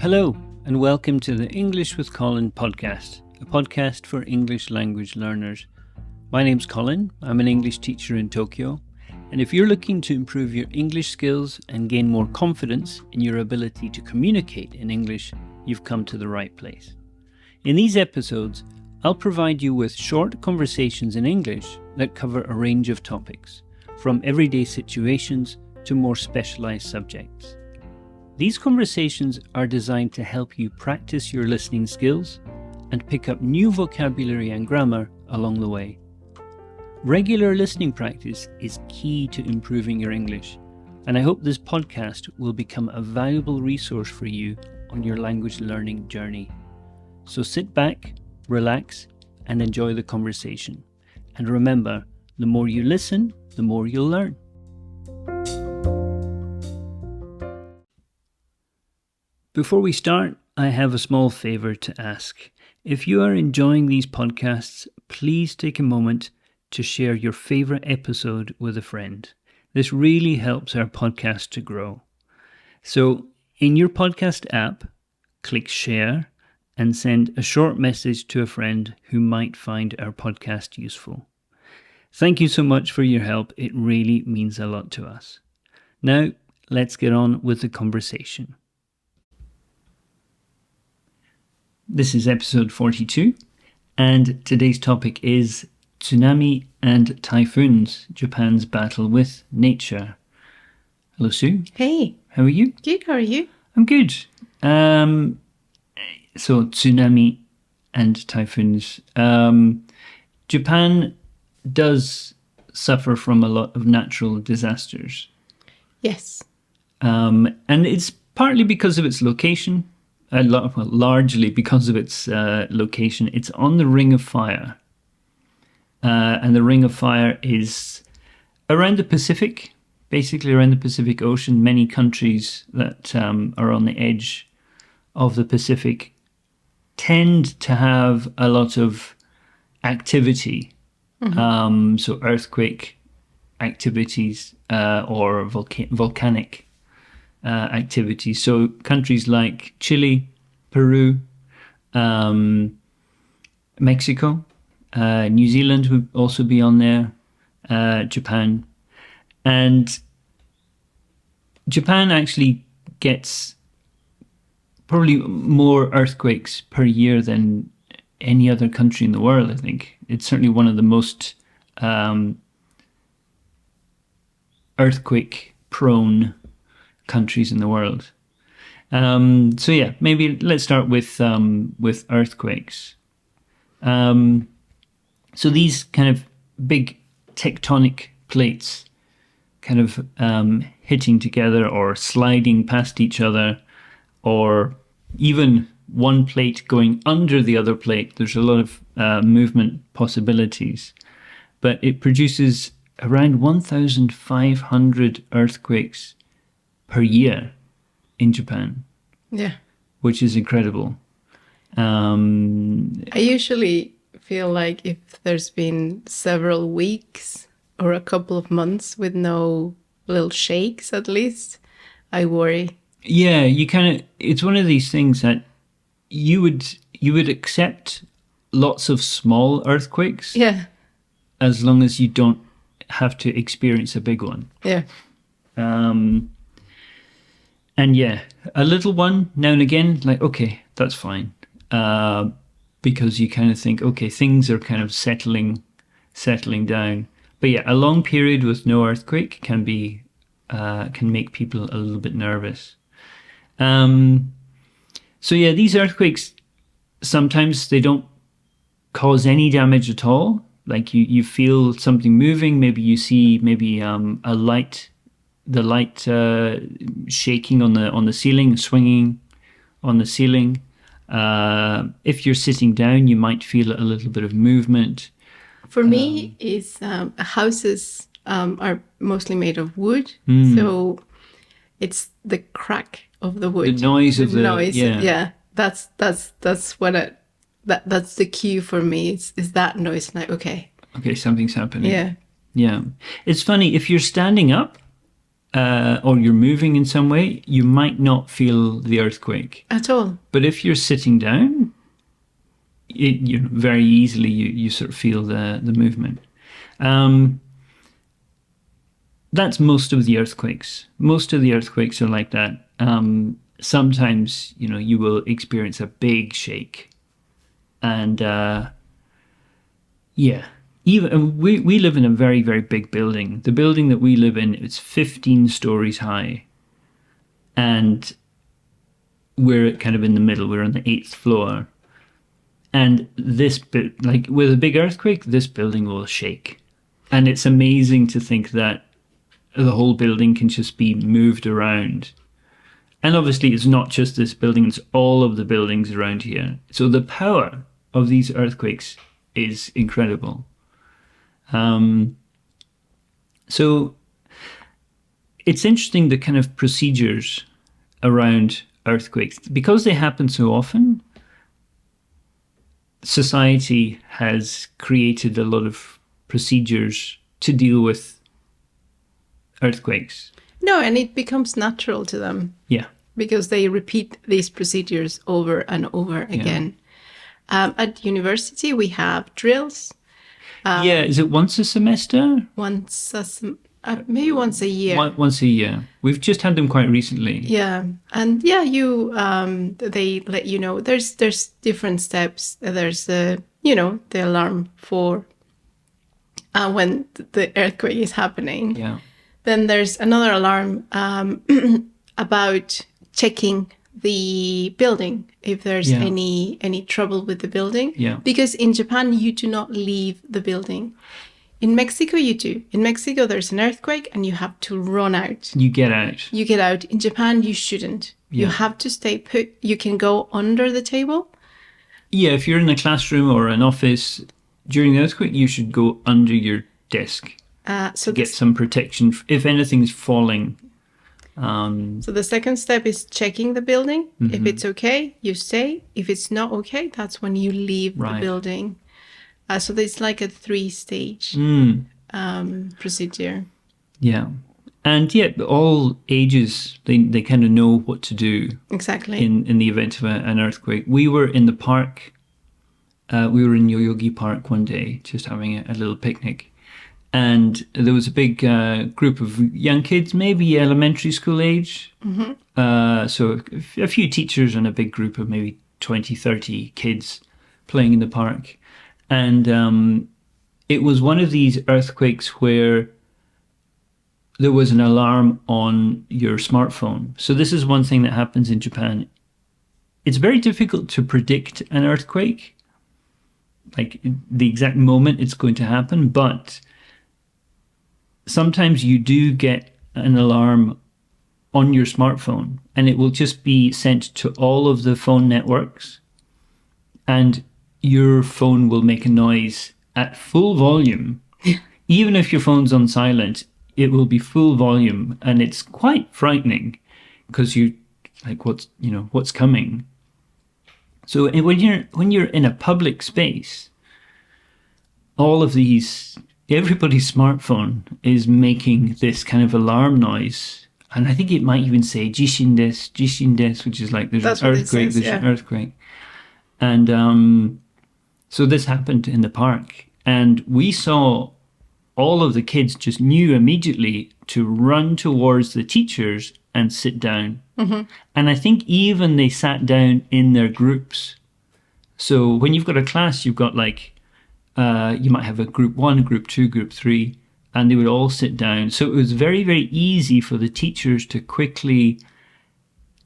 Hello, and welcome to the English with Colin Podcast, a podcast for English language learners. My name's Colin, I'm an English teacher in Tokyo, and if you're looking to improve your English skills and gain more confidence in your ability to communicate in English, you've come to the right place. In these episodes, I'll provide you with short conversations in English that cover a range of topics, from everyday situations to more specialised subjects. These conversations are designed to help you practice your listening skills and pick up new vocabulary and grammar along the way. Regular listening practice is key to improving your English, and I hope this podcast will become a valuable resource for you on your language learning journey. So sit back, relax, and enjoy the conversation. And remember, the more you listen, the more you'll learn. Before we start, I have a small favour to ask. If you are enjoying these podcasts, please take a moment to share your favourite episode with a friend. This really helps our podcast to grow. So, in your podcast app, click share and send a short message to a friend who might find our podcast useful. Thank you so much for your help. It really means a lot to us. Now, let's get on with the conversation. This is episode 42, and today's topic is tsunami and typhoons, Japan's battle with nature. Hello, Sue. Hey. How are you? Good, how are you? I'm good. So, tsunami and typhoons. Japan does suffer from a lot of natural disasters. Yes. And it's partly because of its location. Largely because of its location. It's on the Ring of Fire. And the Ring of Fire is around the Pacific, basically around the Pacific Ocean. Many countries that are on the edge of the Pacific tend to have a lot of activity. Mm-hmm. So earthquake activities or volcanic activities. So countries like Chile, Peru, Mexico, New Zealand would also be on there, Japan. And Japan actually gets probably more earthquakes per year than any other country in the world, I think. It's certainly one of the most earthquake-prone countries in the world. So yeah, maybe let's start with earthquakes. So these kind of big tectonic plates kind of hitting together or sliding past each other, or even one plate going under the other plate. There's a lot of movement possibilities, but it produces around 1,500 earthquakes per year in Japan. Yeah. Which is incredible. I usually feel like if there's been several weeks or a couple of months with no little shakes at least, I worry. Yeah, it's one of these things that you would accept lots of small earthquakes. Yeah. As long as you don't have to experience a big one. Yeah. And yeah, a little one now and again, like, okay, that's fine. Because you kind of think, okay, things are kind of settling down. But yeah, a long period with no earthquake can make people a little bit nervous. So yeah, these earthquakes, sometimes they don't cause any damage at all. Like you feel something moving, maybe you see a light, the light shaking on the ceiling, swinging on the ceiling. If you're sitting down, you might feel a little bit of movement. For me, houses are mostly made of wood, so it's the crack of the wood, the noise of the noise. Yeah, that's what that's the cue for me. Is that noise? Like, okay, something's happening. Yeah. It's funny if you're standing up. or you're moving in some way, you might not feel the earthquake At all. But if you're sitting down, very easily you sort of feel the movement. That's most of the earthquakes. Most of the earthquakes are like that. Sometimes, you will experience a big shake. And even we live in a very, very big building. The building that we live in, it's 15 stories high. And we're kind of in the middle. We're on the 8th floor. And this bit, like with a big earthquake, this building will shake. And it's amazing to think that the whole building can just be moved around. And obviously it's not just this building, it's all of the buildings around here. So the power of these earthquakes is incredible. So it's interesting, the kind of procedures around earthquakes. Because they happen so often, society has created a lot of procedures to deal with earthquakes. No, and it becomes natural to them. Yeah. Because they repeat these procedures over and over again. At university, we have drills. Is it once a semester? Maybe once a year. Once a year. We've just had them quite recently. Yeah, and they let you know. There's different steps. There's the alarm for when the earthquake is happening. Yeah. Then there's another alarm about checking the building if there's any trouble with the building. Yeah. Because in Japan you do not leave the building. In Mexico you do. In Mexico there's an earthquake and you have to run out. You get out. You get out. In Japan you shouldn't. Yeah. You have to stay put. You can go under the table. Yeah, if you're in a classroom or an office during the earthquake, you should go under your desk to get some protection if anything's falling. So the second step is checking the building. Mm-hmm. If it's okay, you stay. If it's not okay, that's when you leave the building. So it's like a 3-stage procedure. Yeah. And all ages, they kind of know what to do. Exactly. In the event of an earthquake. We were in the park. We were in Yoyogi Park one day, just having a little picnic. And there was a big group of young kids, maybe elementary school age. Mm-hmm. So a few teachers and a big group of maybe 20, 30 kids playing in the park. And it was one of these earthquakes where there was an alarm on your smartphone. So this is one thing that happens in Japan. It's very difficult to predict an earthquake, like the exact moment it's going to happen, but sometimes you do get an alarm on your smartphone and it will just be sent to all of the phone networks and your phone will make a noise at full volume. Even if your phone's on silent, it will be full volume, and it's quite frightening because you like what's coming. So when you're in a public space, all of these, everybody's smartphone is making this kind of alarm noise, and I think it might even say "jishin desu," which is like there's an earthquake, an earthquake, and so this happened in the park, and we saw all of the kids just knew immediately to run towards the teachers and sit down. Mm-hmm. And I think even they sat down in their groups. So when you've got a class, you've got you might have a group 1, group 2, group 3, and they would all sit down. So it was very, very easy for the teachers to quickly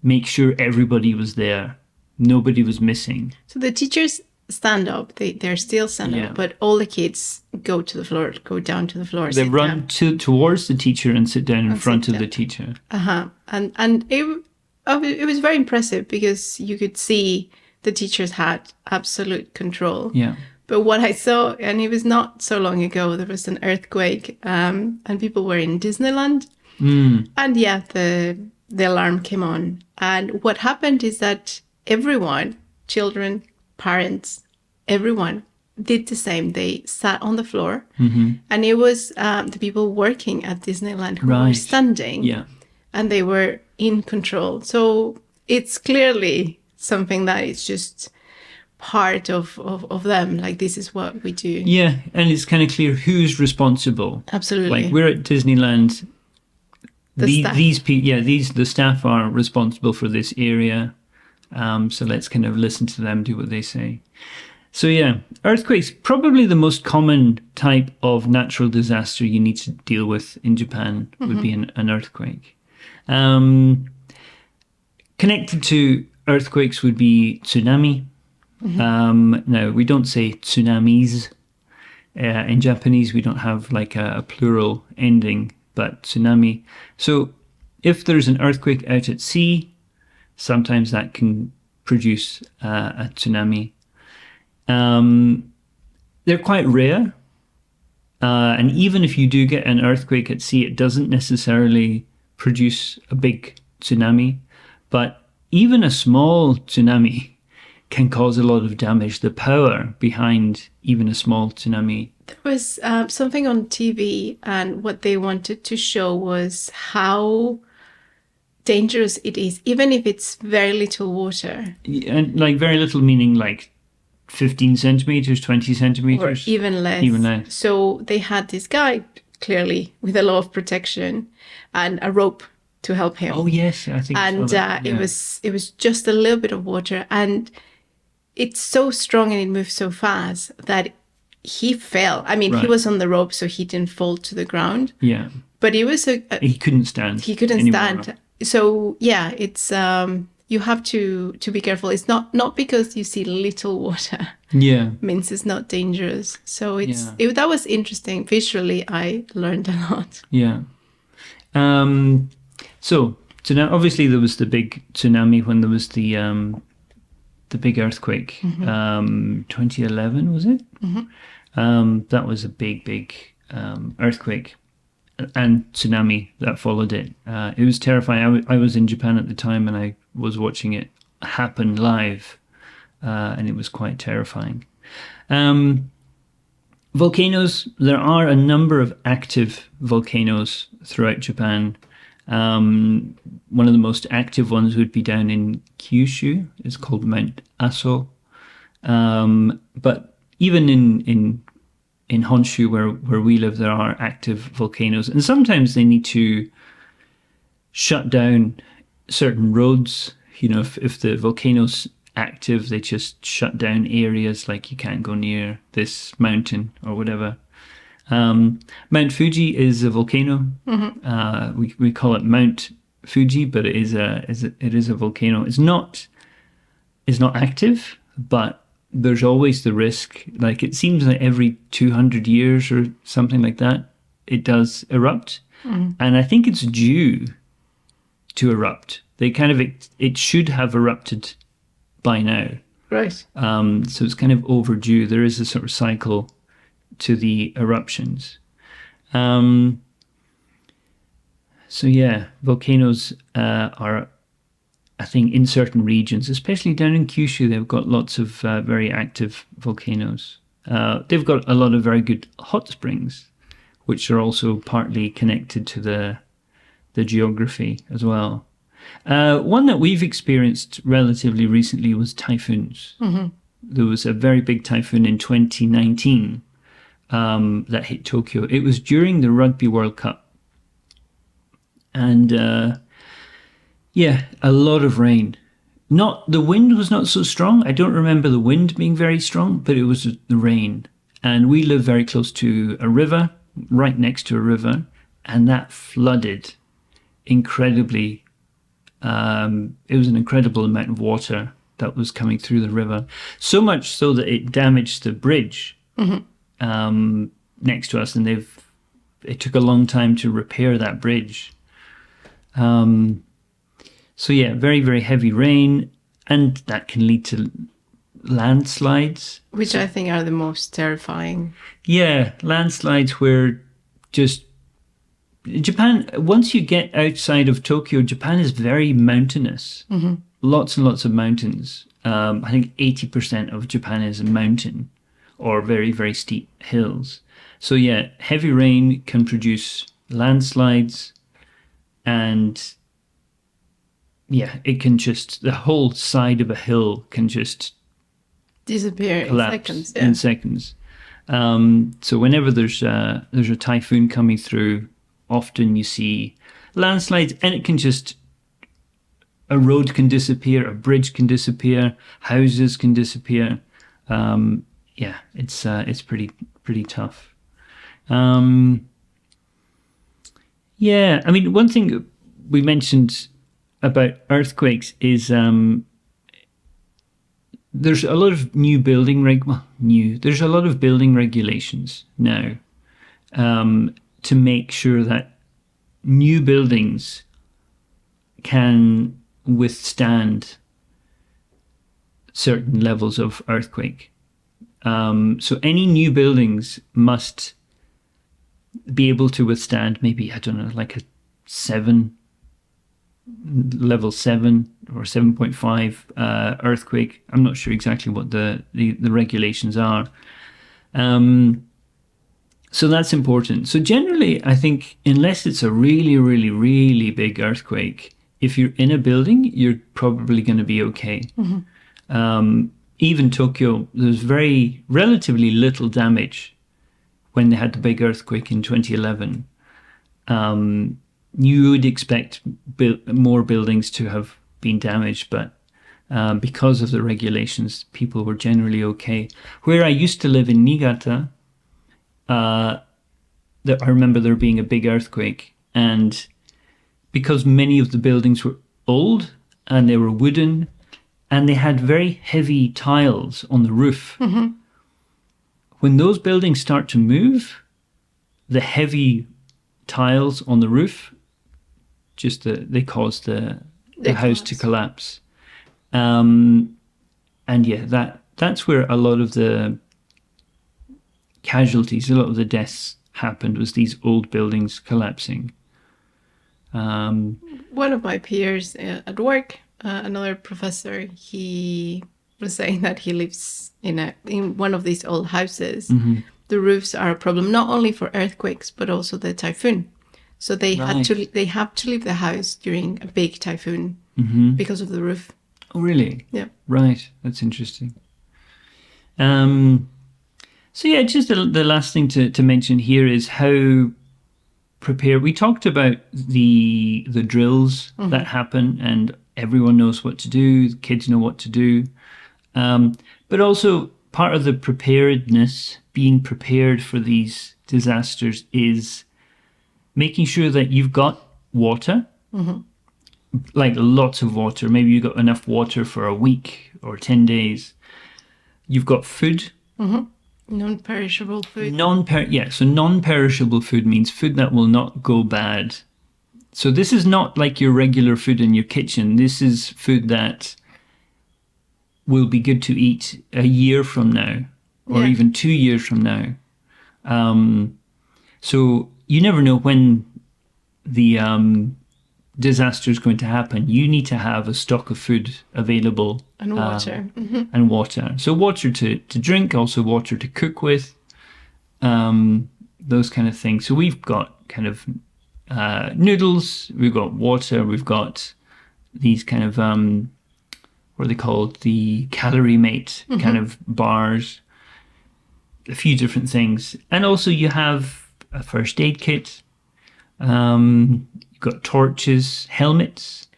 make sure everybody was there. Nobody was missing. So the teachers stand up. They're still stand up, but all the kids go to the floor, go down to the floor. They run towards the teacher and sit down in front of the teacher. And it was very impressive because you could see the teachers had absolute control. Yeah. But what I saw, and it was not so long ago, there was an earthquake, and people were in Disneyland, and the alarm came on. And what happened is that everyone, children, parents, everyone did the same. They sat on the floor, and it was the people working at Disneyland who were standing, and they were in control. So it's clearly something that is just part of them. Like, this is what we do. Yeah, and it's kind of clear who's responsible. Absolutely. Like, we're at Disneyland. The staff are responsible for this area. So let's kind of listen to them, do what they say. So yeah, earthquakes, probably the most common type of natural disaster you need to deal with in Japan would be an earthquake. Connected to earthquakes would be tsunami. Now, we don't say tsunamis. In Japanese, we don't have like a plural ending, but tsunami. So if there's an earthquake out at sea, sometimes that can produce a tsunami. They're quite rare. And even if you do get an earthquake at sea, it doesn't necessarily produce a big tsunami. But even a small tsunami can cause a lot of damage. The power behind even a small tsunami. There was something on TV, and what they wanted to show was how dangerous it is, even if it's very little water. And like very little meaning like 15 centimeters, 20 centimeters. Or even less. Even less. So they had this guy, clearly, with a lot of protection and a rope to help him. Oh, yes, I think so. And it was just a little bit of water. And it's so strong and it moves so fast that he fell. I mean, he was on the rope, so he didn't fall to the ground. Yeah. But it was he couldn't stand. He couldn't stand. So yeah, it's you have to be careful. It's not because you see little water. Yeah. Means it's not dangerous. So that was interesting. Visually, I learned a lot. Yeah. So now obviously there was the big tsunami when there was the big earthquake. 2011 was it? That was a big earthquake. And tsunami that followed it. It was terrifying. I was in Japan at the time, and I was watching it happen live, and it was quite terrifying. Volcanoes. There are a number of active volcanoes throughout Japan. One of the most active ones would be down in Kyushu. It's called Mount Aso. But even in Honshu, where we live, there are active volcanoes, and sometimes they need to shut down certain roads. You know, if the volcano's active, they just shut down areas, like you can't go near this mountain or whatever. Mount Fuji is a volcano. We call it Mount Fuji, but it is a volcano. It's not active, but there's always the risk. Like, it seems like every 200 years or something like that, it does erupt. And I think it's due to erupt. It should have erupted by now. Right. So it's kind of overdue. There is a sort of cycle to the eruptions. So yeah, volcanoes are, I think, in certain regions, especially down in Kyushu, they've got lots of very active volcanoes. They've got a lot of very good hot springs, which are also partly connected to the geography as well. One that we've experienced relatively recently was typhoons. There was a very big typhoon in 2019 that hit Tokyo. It was during the Rugby World Cup. And a lot of rain. The wind was not so strong. I don't remember the wind being very strong, but it was the rain. And we live very close to a river, right next to a river, and that flooded incredibly. It was an incredible amount of water that was coming through the river. So much so that it damaged the bridge next to us, and it took a long time to repair that bridge. So yeah, very, very heavy rain, and that can lead to landslides. Which I think are the most terrifying. Yeah, landslides where just... Japan, once you get outside of Tokyo, Japan is very mountainous. Lots and lots of mountains. I think 80% of Japan is a mountain. or very, very steep hills. So yeah, heavy rain can produce landslides, and yeah, it can just, the whole side of a hill can just disappear collapse in seconds. In seconds. So whenever there's a typhoon coming through, often you see landslides, and it can just, a road can disappear, a bridge can disappear, houses can disappear. Yeah, it's pretty tough. Yeah, I mean, one thing we mentioned about earthquakes is there's a lot of there's a lot of building regulations now to make sure that new buildings can withstand certain levels of earthquake. So any new buildings must be able to withstand maybe, I don't know, like a level 7 or 7.5 earthquake. I'm not sure exactly what the regulations are. So that's important. So generally, I think unless it's a really, really, really big earthquake, if you're in a building, you're probably going to be okay. Mm-hmm. Even Tokyo, there's relatively little damage when they had the big earthquake in 2011. You would expect more buildings to have been damaged, but because of the regulations, people were generally okay. Where I used to live in Niigata, I remember there being a big earthquake, and because many of the buildings were old and they were wooden and they had very heavy tiles on the roof, mm-hmm. When those buildings start to move, the heavy tiles on the roof, they cause the house to collapse. And yeah, that's where a lot of the casualties, a lot of the deaths happened, was these old buildings collapsing. One of my peers at work, another professor, he was saying that he lives in one of these old houses. Mm-hmm. The roofs are a problem not only for earthquakes but also the typhoon. So they have to leave the house during a big typhoon, mm-hmm. because of the roof. Oh, really? Yeah. Right. That's interesting. So yeah, just the last thing to mention here is how prepared. We talked about the drills, mm-hmm. that happen, and everyone knows what to do. The kids know what to do. But also part of the preparedness, being prepared for these disasters, is making sure that you've got water, mm-hmm. like lots of water. Maybe you've got enough water for a week or 10 days. You've got food. Mm-hmm. Non-perishable food. So non-perishable food means food that will not go bad. So this is not like your regular food in your kitchen. This is food that will be good to eat a year from now, or even 2 years from now. So you never know when the disaster is going to happen. You need to have a stock of food available. And water. Mm-hmm. And water. So water to drink, also water to cook with, those kind of things. So we've got kind of noodles, we've got water, we've got these kind of, what are they called? The Calorie Mate, mm-hmm. kind of bars, a few different things. And also you have a first aid kit. You've got torches, helmets.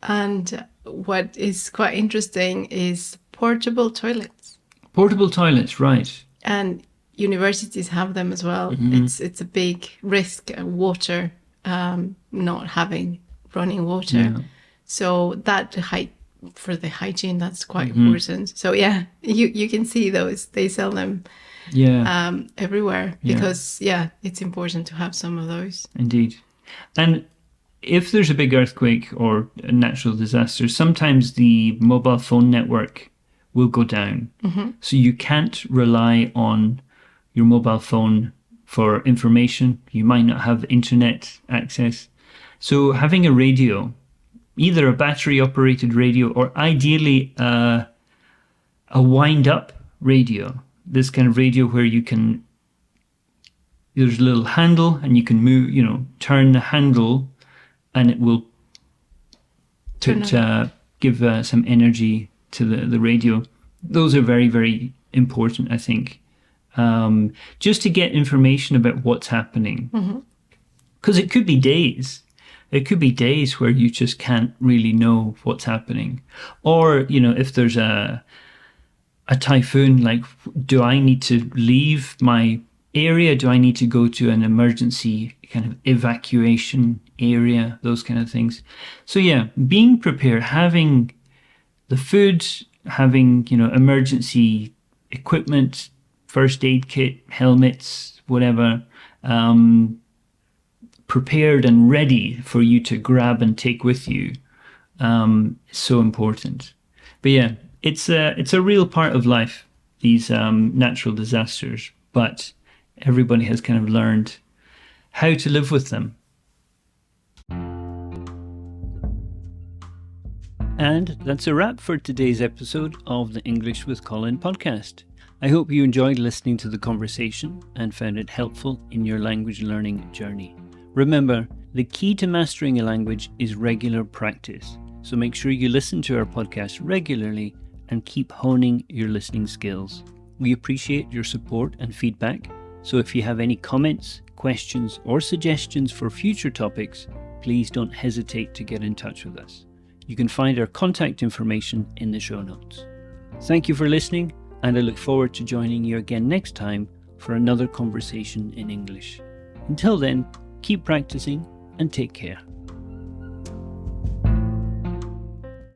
And what is quite interesting is portable toilets. Portable toilets, right. And universities have them as well. Mm-hmm. It's a big risk, water, not having running water. Yeah. So that for the hygiene, that's quite mm-hmm. important. So yeah, you can see those. They sell them everywhere because it's important to have some of those. Indeed. And if there's a big earthquake or a natural disaster, sometimes the mobile phone network will go down. Mm-hmm. So you can't rely on your mobile phone for information. You might not have internet access. So having a radio, either a battery operated radio or ideally a wind up radio. This kind of radio where there's a little handle and you can move, turn the handle and it will give some energy to the radio. Those are very, very important, I think, just to get information about what's happening. Because it could be days. It could be days where you just can't really know what's happening. Or, if there's a typhoon, like, do I need to leave my area? Do I need to go to an emergency kind of evacuation area? Those kind of things. So yeah, being prepared, having the food, having, emergency equipment, first aid kit, helmets, whatever, prepared and ready for you to grab and take with you, so important. But yeah, it's a real part of life, these natural disasters, but everybody has kind of learned how to live with them. And that's a wrap for today's episode of the English with Colin podcast. I hope you enjoyed listening to the conversation and found it helpful in your language learning journey. Remember, the key to mastering a language is regular practice. So make sure you listen to our podcast regularly and keep honing your listening skills. We appreciate your support and feedback. So if you have any comments, questions, or suggestions for future topics, please don't hesitate to get in touch with us. You can find our contact information in the show notes. Thank you for listening, and I look forward to joining you again next time for another conversation in English. Until then, keep practicing and take care.